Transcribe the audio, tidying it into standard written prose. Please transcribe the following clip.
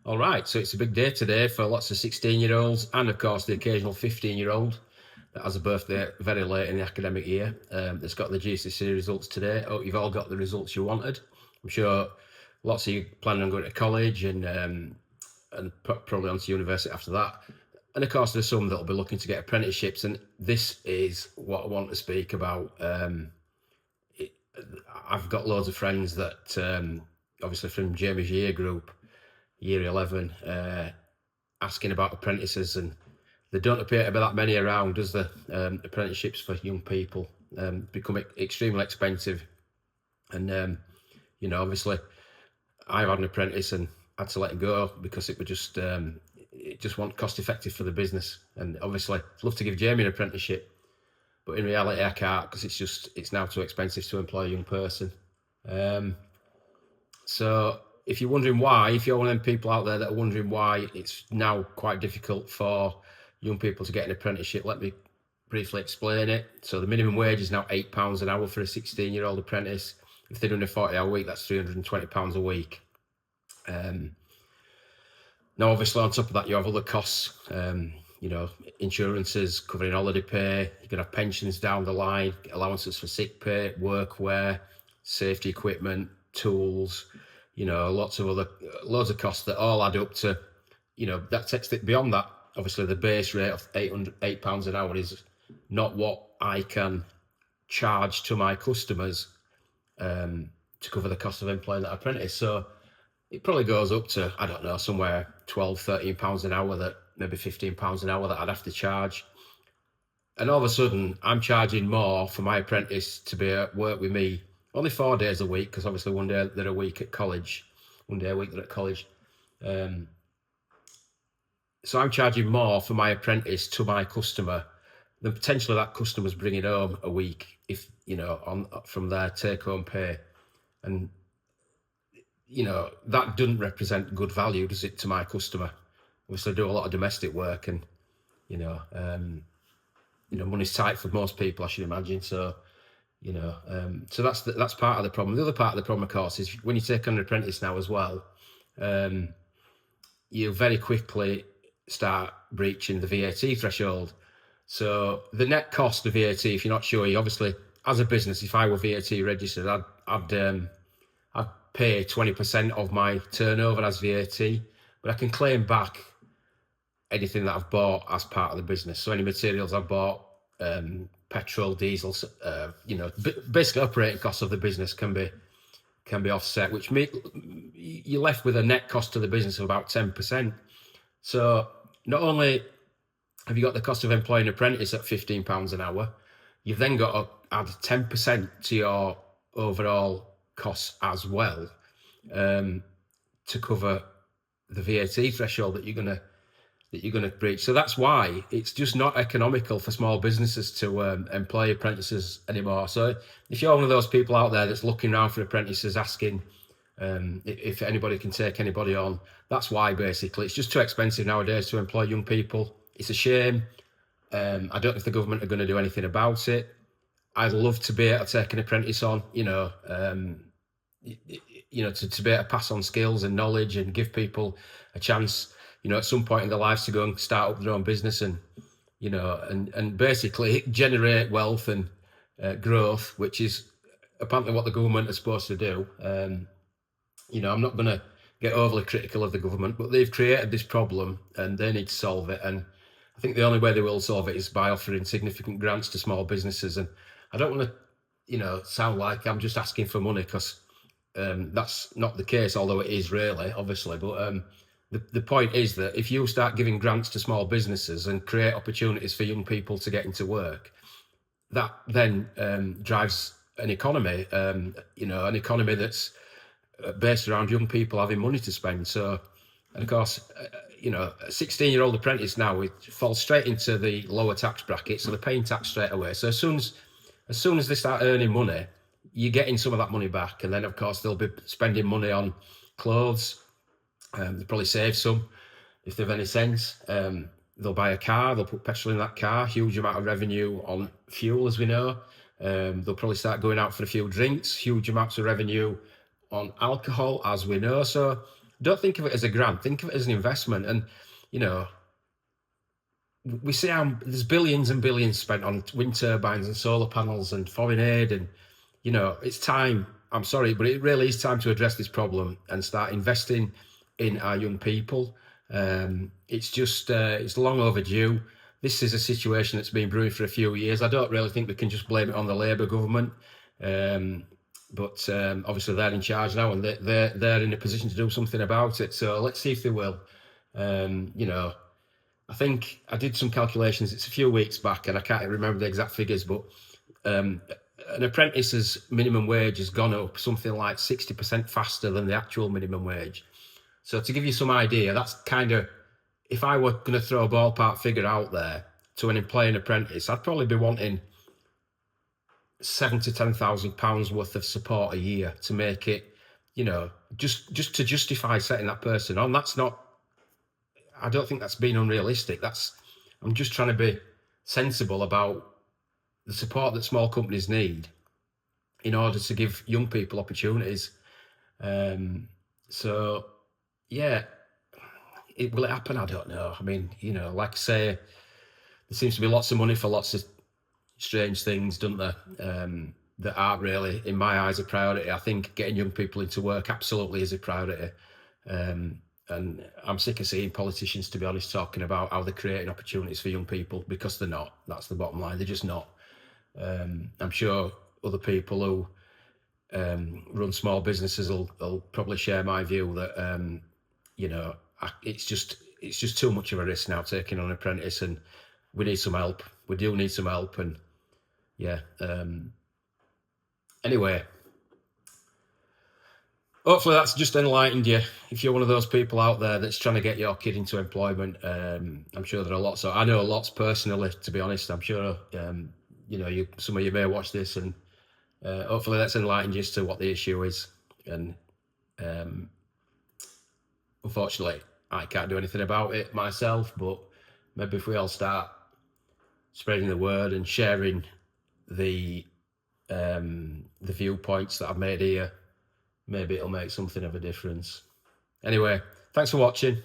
All right, so it's a big day today for lots of 16-year-olds and, of course, the occasional 15-year-old that has a birthday very late in the academic year. That's got the GCSE results today. Oh, you've all got the results you wanted. I'm sure lots of you planning on going to college and probably on to university after that. And of course, there's some that'll be looking to get apprenticeships, and this is what I want to speak about. I've got loads of friends that, obviously from Jamie's year group, year 11, asking about apprentices, and there don't appear to be that many around, does there? Apprenticeships for young people become extremely expensive, and obviously I've had an apprentice and had to let it go because it just wasn't cost effective for the business. And obviously I'd love to give Jamie an apprenticeship, but in reality I can't, because it's now too expensive to employ a young person. So if you're wondering why, if you're one of them people out there that are wondering why it's now quite difficult for young people to get an apprenticeship, let me briefly explain it. So the minimum wage is now £8 an hour for a 16-year-old apprentice. If they're doing a 40-hour week, that's £320 a week. Now, obviously, on top of that, you have other costs, insurances, covering holiday pay. You're going to have pensions down the line, allowances for sick pay, workwear, safety equipment, tools, loads of costs that all add up to, that takes it beyond that. Obviously, the base rate of £8 an hour is not what I can charge to my customers to cover the cost of employing that apprentice. So it probably goes up to, I don't know, somewhere £12, £13 an hour, that maybe £15 an hour that I'd have to charge. And all of a sudden, I'm charging more for my apprentice to be at work with me only 4 days a week, because obviously one day they're a week at college, 1 day a week they're at college. So I'm charging more for my apprentice to my customer than potentially that customer's bringing home a week, if from their take-home pay. And that doesn't represent good value, does it, to my customer? Obviously, I do a lot of domestic work, and money's tight for most people, I should imagine. So so that's part of the problem. The other part of the problem, of course, is when you take on an apprentice now as well, you very quickly start breaching the VAT threshold. So the net cost of VAT, if you're not sure, you obviously, as a business, if I were VAT registered, I'd pay 20% of my turnover as VAT, but I can claim back anything that I've bought as part of the business. So any materials I've bought, petrol, diesel, basically operating costs of the business can be offset, which you're left with a net cost to the business of about 10%. So not only have you got the cost of employing an apprentice at £15 an hour, you've then got to add 10% to your overall costs as well, to cover the VAT threshold that you're going to breach. So that's why it's just not economical for small businesses to employ apprentices anymore. So if you're one of those people out there that's looking around for apprentices, asking if anybody can take anybody on, that's why. Basically, it's just too expensive nowadays to employ young people. It's a shame. I don't know if the government are going to do anything about it. I'd love to be able to take an apprentice on, to be able to pass on skills and knowledge and give people a chance, at some point in their lives to go and start up their own business and, and basically generate wealth and growth, which is apparently what the government is supposed to do. I'm not going to get overly critical of the government, but they've created this problem and they need to solve it. And I think the only way they will solve it is by offering significant grants to small businesses. And I don't want to, sound like I'm just asking for money, because that's not the case, although it is really, obviously. But the point is that if you start giving grants to small businesses and create opportunities for young people to get into work, that then drives an economy, an economy that's based around young people having money to spend. So, and of course, a 16-year-old apprentice now, it falls straight into the lower tax bracket, so they're paying tax straight away. So as soon as they start earning money, you're getting some of that money back, and then of course they'll be spending money on clothes. They'll probably save some if they've any sense. They'll buy a car, they'll put petrol in that car, huge amount of revenue on fuel, as we know. They'll probably start going out for a few drinks, huge amounts of revenue on alcohol, as we know. So Don't think of it as a grant. Think of it as an investment. And you know, we see how there's billions and billions spent on wind turbines and solar panels and foreign aid, and you know, it's time. I'm sorry, but it really is time to address this problem and start investing in our young people. It's just it's long overdue. This is a situation that's been brewing for a few years. I don't really think we can just blame it on the Labour government, but obviously they're in charge now and they're in a position to do something about it. So let's see if they will. You know, I think I did some calculations. It's a few weeks back, and I can't remember the exact figures, but an apprentice's minimum wage has gone up something like 60% faster than the actual minimum wage. So to give you some idea, that's kind of, if I were going to throw a ballpark figure out there to employ an apprentice, I'd probably be wanting £7,000 to £10,000 worth of support a year to make it, you know, just to justify setting that person on. That's not, I don't think that's being unrealistic. I'm just trying to be sensible about the support that small companies need in order to give young people opportunities. So, yeah, will it happen? I don't know. I mean, you know, like I say, there seems to be lots of money for lots of strange things, don't there? That aren't really, in my eyes, a priority. I think getting young people into work absolutely is a priority. And I'm sick of seeing politicians, to be honest, talking about how they're creating opportunities for young people, because they're not. That's the bottom line. They're just not. I'm sure other people who run small businesses will probably share my view that you know, it's just too much of a risk now taking on an apprentice, and we need some help. We do need some help, and yeah. Anyway, hopefully that's just enlightened you. If you're one of those people out there that's trying to get your kid into employment, I'm sure there are lots. I know lots personally, to be honest. I'm sure you know, some of you may watch this, and hopefully that's enlightened you as to what the issue is. And unfortunately, I can't do anything about it myself, but maybe if we all start spreading the word and sharing the viewpoints that I've made here, maybe it'll make something of a difference. Anyway, thanks for watching.